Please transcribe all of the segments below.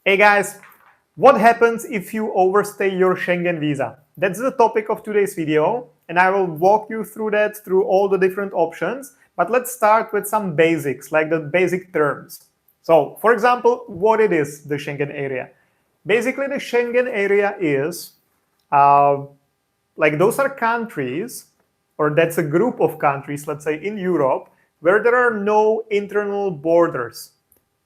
Hey guys, what happens if you overstay your Schengen visa? That's the topic of today's video, and I will walk you through that through all the different options. But let's start with some basics, like the basic terms. So, for example, what it is, the Schengen area. Basically, the Schengen area is like those are countries, or that's a group of countries, let's say in Europe, where there are no internal borders.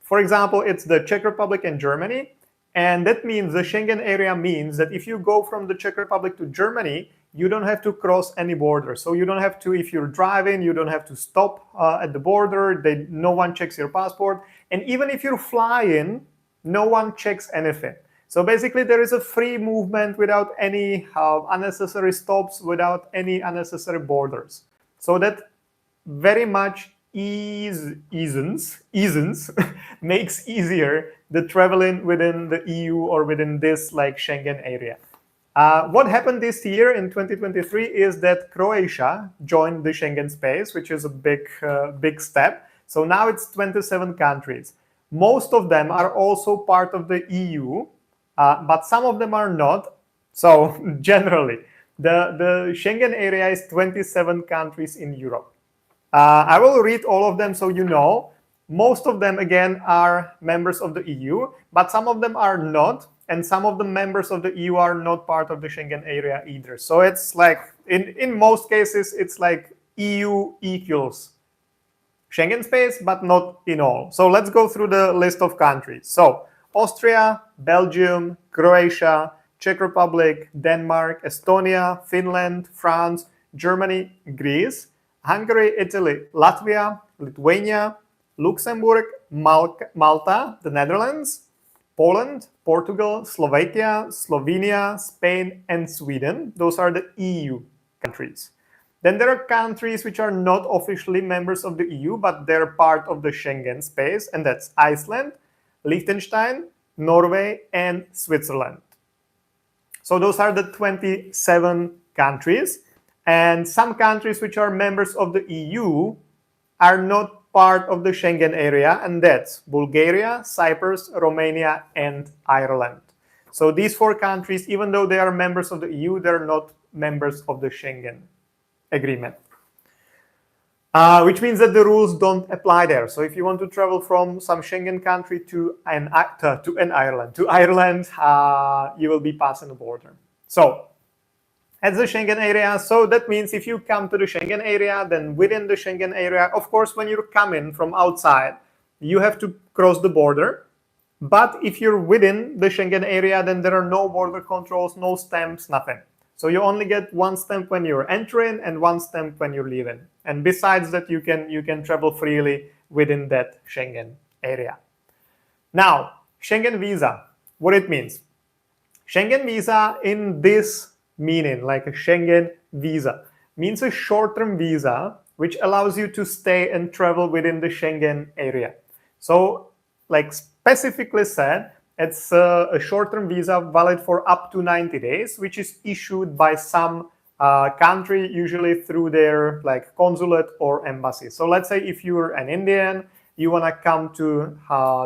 For example, it's the Czech Republic and Germany. And that means the Schengen area means that if you go from the Czech Republic to Germany, you don't have to cross any border. So you don't have to, if you're driving, you don't have to stop at the border. No one checks your passport. And even if you're flying, no one checks anything. So basically, there is a free movement without any unnecessary stops, without any unnecessary borders. So that very much easens makes easier the traveling within the EU or within this like Schengen area. What happened this year in 2023 is that Croatia joined the Schengen space, which is a big step. So now it's 27 countries. Most of them are also part of the EU, but some of them are not. So generally, the Schengen area is 27 countries in Europe. I will read all of them so you know. Most of them, again, are members of the EU, but some of them are not, and some of the members of the EU are not part of the Schengen area either. So it's like, in most cases, it's like EU equals Schengen space, but not in all. So let's go through the list of countries. So Austria, Belgium, Croatia, Czech Republic, Denmark, Estonia, Finland, France, Germany, Greece, Hungary, Italy, Latvia, Lithuania, Luxembourg, Malta, the Netherlands, Poland, Portugal, Slovakia, Slovenia, Spain, and Sweden. Those are the EU countries. Then there are countries which are not officially members of the EU, but they're part of the Schengen space, and that's Iceland, Liechtenstein, Norway, and Switzerland. So those are the 27 countries. And some countries which are members of the EU are not part of the Schengen area, and that's Bulgaria, Cyprus, Romania, and Ireland. So these four countries, even though they are members of the EU, they're not members of the Schengen agreement. Which means that the rules don't apply there. So if you want to travel from some Schengen country to Ireland, you will be passing the border. So at the Schengen area, so that means if you come to the Schengen area, then within the Schengen area, of course, when you're coming from outside, you have to cross the border. But if you're within the Schengen area, then there are no border controls, no stamps, nothing. So you only get one stamp when you're entering and one stamp when you're leaving. And besides that, you can travel freely within that Schengen area. Now, Schengen visa, what it means. Schengen visa in this meaning, like a Schengen visa, means a short-term visa which allows you to stay and travel within the Schengen area. So, like specifically said, it's a short-term visa valid for up to 90 days, which is issued by some country, usually through their like consulate or embassy. So let's say if you're an Indian, you want to come to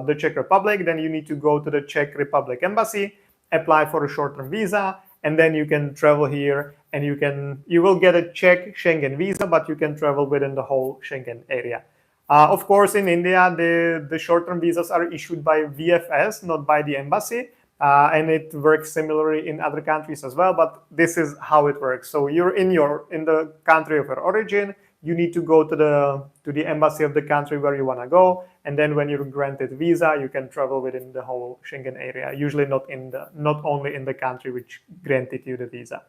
the Czech Republic, then you need to go to the Czech Republic embassy, apply for a short-term visa, and then you can travel here, and you will get a Czech Schengen visa, but you can travel within the whole Schengen area. Of course, in India, the short-term visas are issued by VFS, not by the embassy, and it works similarly in other countries as well. But this is how it works. So you're in the country of your origin. You need to go to the embassy of the country where you want to go, and then when you're granted visa, you can travel within the whole Schengen area. Usually not only in the country which granted you the visa.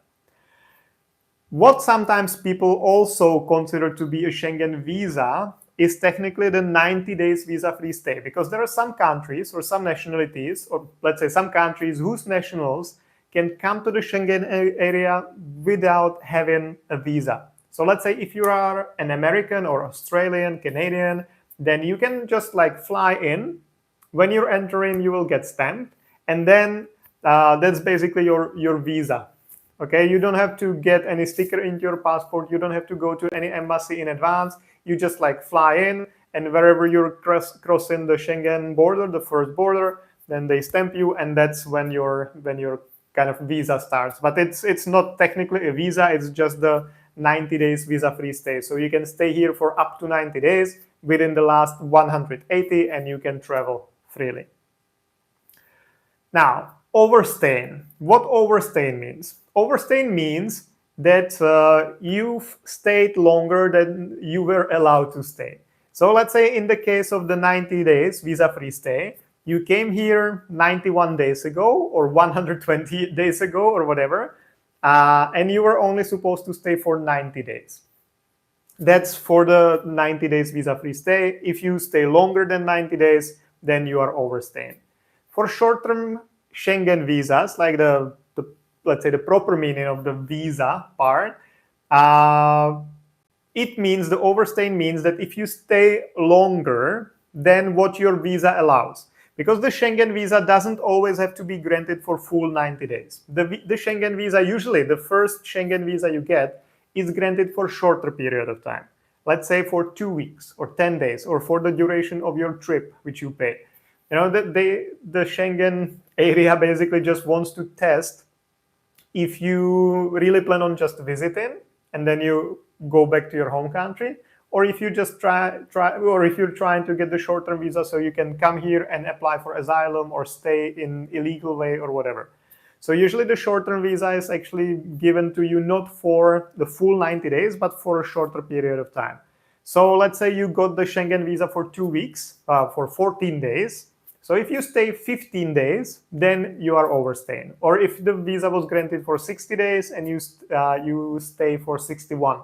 What sometimes people also consider to be a Schengen visa is technically the 90 days visa-free stay, because there are some countries or some nationalities, or let's say some countries whose nationals can come to the Schengen area without having a visa. So let's say if you are an American or Australian, Canadian, then you can just like fly in. When you're entering, you will get stamped, and then that's basically your visa. Okay, you don't have to get any sticker into your passport. You don't have to go to any embassy in advance. You just like fly in, and wherever you're crossing the Schengen border, the first border, then they stamp you, and that's when your kind of visa starts. But it's not technically a visa, it's just the 90 days visa-free stay. So you can stay here for up to 90 days within the last 180, and you can travel freely. Now, overstaying. What overstaying means? Overstaying means that you've stayed longer than you were allowed to stay. So let's say in the case of the 90 days visa-free stay, you came here 91 days ago or 120 days ago or whatever, and you were only supposed to stay for 90 days. That's for the 90 days visa-free stay. If you stay longer than 90 days, then you are overstaying. For short-term Schengen visas, like let's say the proper meaning of the visa part, it means, the overstaying means that if you stay longer than what your visa allows, because the Schengen visa doesn't always have to be granted for full 90 days. The Schengen visa, usually the first Schengen visa you get, is granted for shorter period of time. Let's say for 2 weeks or 10 days, or for the duration of your trip, which you pay. You know, the Schengen area basically just wants to test if you really plan on just visiting and then you go back to your home country, or if you just or if you're trying to get the short-term visa so you can come here and apply for asylum or stay in illegal way or whatever. So usually the short-term visa is actually given to you not for the full 90 days, but for a shorter period of time. So let's say you got the Schengen visa for 2 weeks, for 14 days. So if you stay 15 days, then you are overstaying. Or if the visa was granted for 60 days and you stay for 61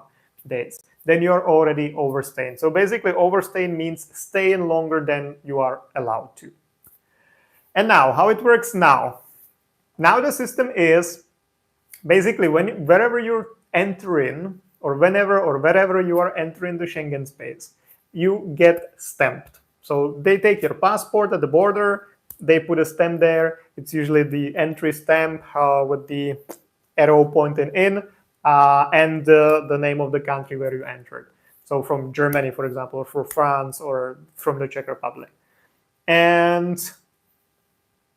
days, then you are already overstaying. So basically overstaying means staying longer than you are allowed to. And now, how it works now. Now the system is basically wherever you're entering, or whenever or wherever you are entering the Schengen space, you get stamped. So they take your passport at the border, they put a stamp there. It's usually the entry stamp with the arrow pointing in, and the name of the country where you entered. So from Germany, for example, or from France, or from the Czech Republic. And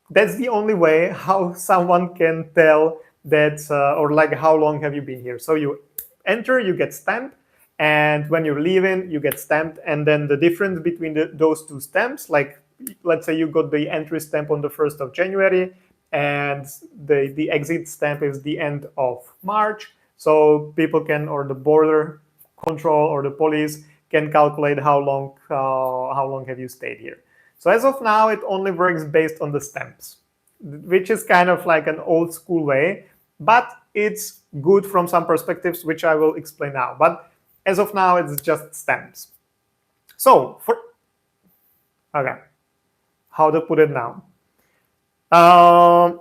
that's the only way how someone can tell that, or like how long have you been here. So you enter, you get stamped, and when you're leaving, you get stamped. And then the difference between those two stamps, like let's say you got the entry stamp on the 1st of January, and the exit stamp is the end of March. So people can, or the border control or the police can calculate how long have you stayed here. So as of now, it only works based on the stamps, which is kind of like an old school way, but it's good from some perspectives, which I will explain now. But as of now, it's just stamps. So okay, how to put it now?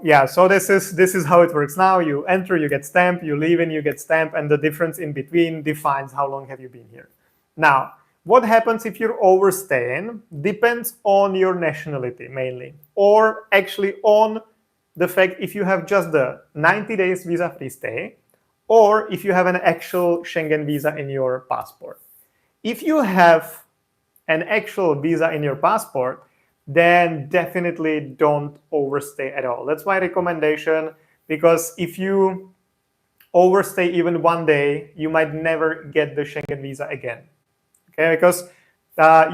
Yeah, so this is how it works now. You enter, you get stamped, you leave and you get stamped, and the difference in between defines how long have you been here. Now, what happens if you're overstaying depends on your nationality mainly, or actually on the fact if you have just the 90 days visa-free stay, or if you have an actual Schengen visa in your passport. If you have an actual visa in your passport, then definitely don't overstay at all. That's my recommendation, because if you overstay even 1 day, you might never get the Schengen visa again. Okay, because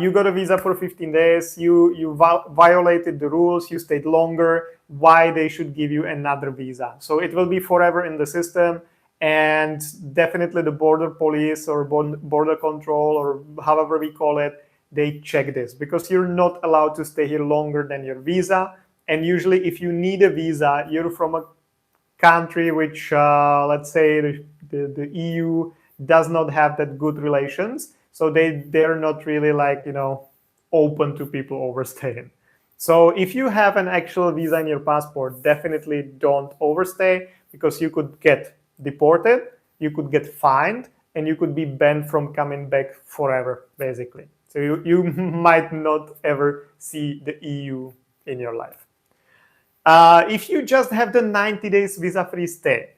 you got a visa for 15 days, you violated the rules, you stayed longer, why they should give you another visa? So it will be forever in the system, and definitely the border police or border control, or however we call it, they check this, because you're not allowed to stay here longer than your visa. And usually if you need a visa, you're from a country which, let's say the EU does not have that good relations. So they're not really like, open to people overstaying. So if you have an actual visa in your passport, definitely don't overstay, because you could get deported, you could get fined, and you could be banned from coming back forever, basically. So you might not ever see the EU in your life. If you just have the 90 days visa-free stay,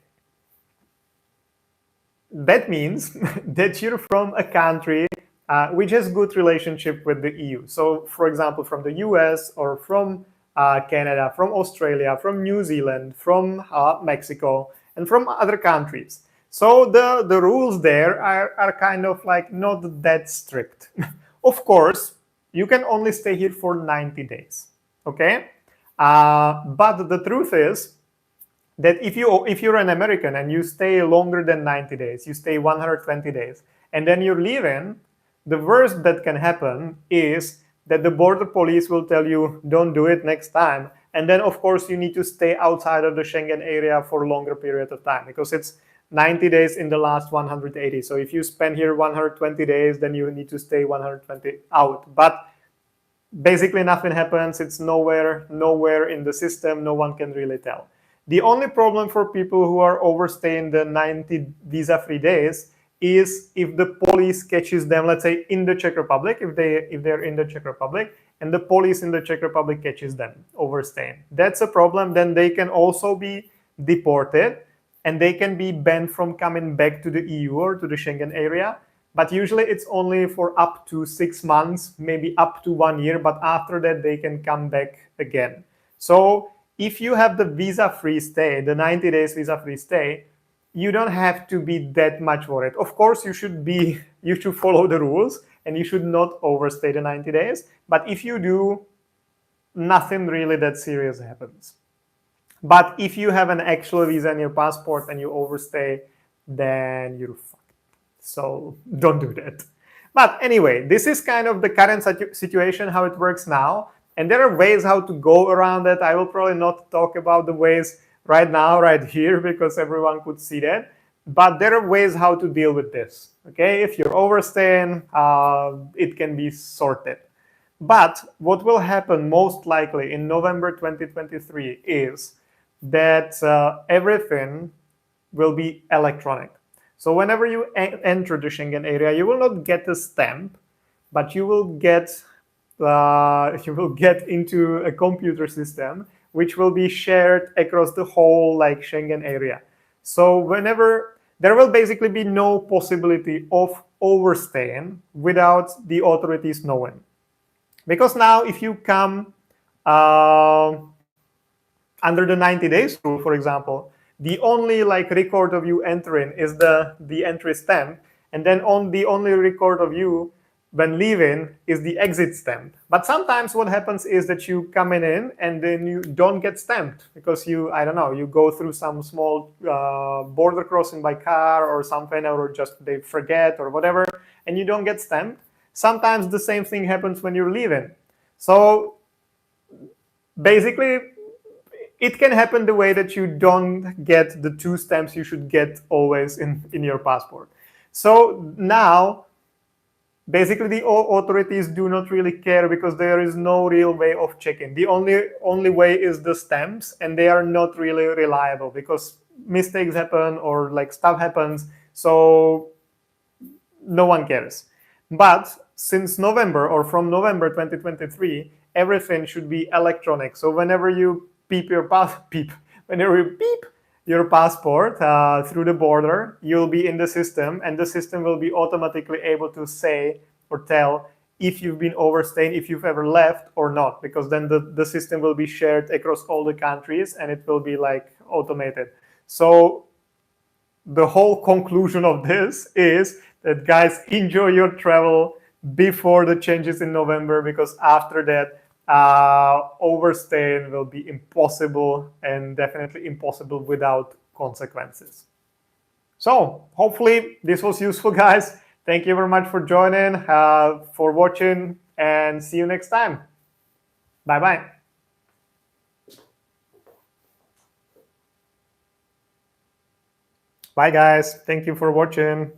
that means that you're from a country which has good relationship with the EU. So, for example, from the US or from Canada, from Australia, from New Zealand, from Mexico, and from other countries. So the rules there are kind of like not that strict. Of course, you can only stay here for 90 days, okay? But the truth is that if you're an American and you stay longer than 90 days, you stay 120 days, and then you're leaving, the worst that can happen is that the border police will tell you, don't do it next time. And then, of course, you need to stay outside of the Schengen area for a longer period of time because it's 90 days in the last 180. So if you spend here 120 days, then you need to stay 120 out. But basically nothing happens. It's nowhere in the system. No one can really tell. The only problem for people who are overstaying the 90 visa-free days is if the police catches them, let's say in the Czech Republic, if they're in the Czech Republic, and the police in the Czech Republic catches them overstaying. That's a problem. Then they can also be deported, and they can be banned from coming back to the EU or to the Schengen area. But usually it's only for up to 6 months, maybe up to 1 year, but after that they can come back again. So if you have the visa-free stay, the 90 days visa-free stay, you don't have to be that much worried. Of course, you should follow the rules and you should not overstay the 90 days. But if you do, nothing really that serious happens. But if you have an actual visa in your passport and you overstay, then you're fucked. So don't do that. But anyway, this is kind of the current situation, how it works now. And there are ways how to go around that. I will probably not talk about the ways right now, right here, because everyone could see that. But there are ways how to deal with this. Okay, if you're overstaying, it can be sorted. But what will happen most likely in November 2023 is that everything will be electronic. So whenever you enter the Schengen area, you will not get a stamp, but you will get into a computer system which will be shared across the whole like Schengen area. So whenever there will basically be no possibility of overstaying without the authorities knowing. Because now if you come under the 90 days rule, for example, the only like record of you entering is the entry stamp, and then the only record of you when leaving is the exit stamp. But sometimes what happens is that you come in and then you don't get stamped because you go through some small border crossing by car or something, or just they forget or whatever, and you don't get stamped. Sometimes the same thing happens when you're leaving. So basically, it can happen the way that you don't get the 2 stamps you should get always in your passport. So now, basically, the authorities do not really care because there is no real way of checking. The only way is the stamps, and they are not really reliable because mistakes happen or like stuff happens. So no one cares. But since November or from November 2023, everything should be electronic. So whenever you beep your passport through the border, you'll be in the system, and the system will be automatically able to say or tell if you've been overstaying, if you've ever left or not, because then the system will be shared across all the countries and it will be like automated. So the whole conclusion of this is that, guys, enjoy your travel before the changes in November, because after that, overstaying will be impossible, and definitely impossible without consequences. So hopefully this was useful, guys. Thank you very much for joining, for watching, and see you next time. Bye-bye. Bye, guys. Thank you for watching.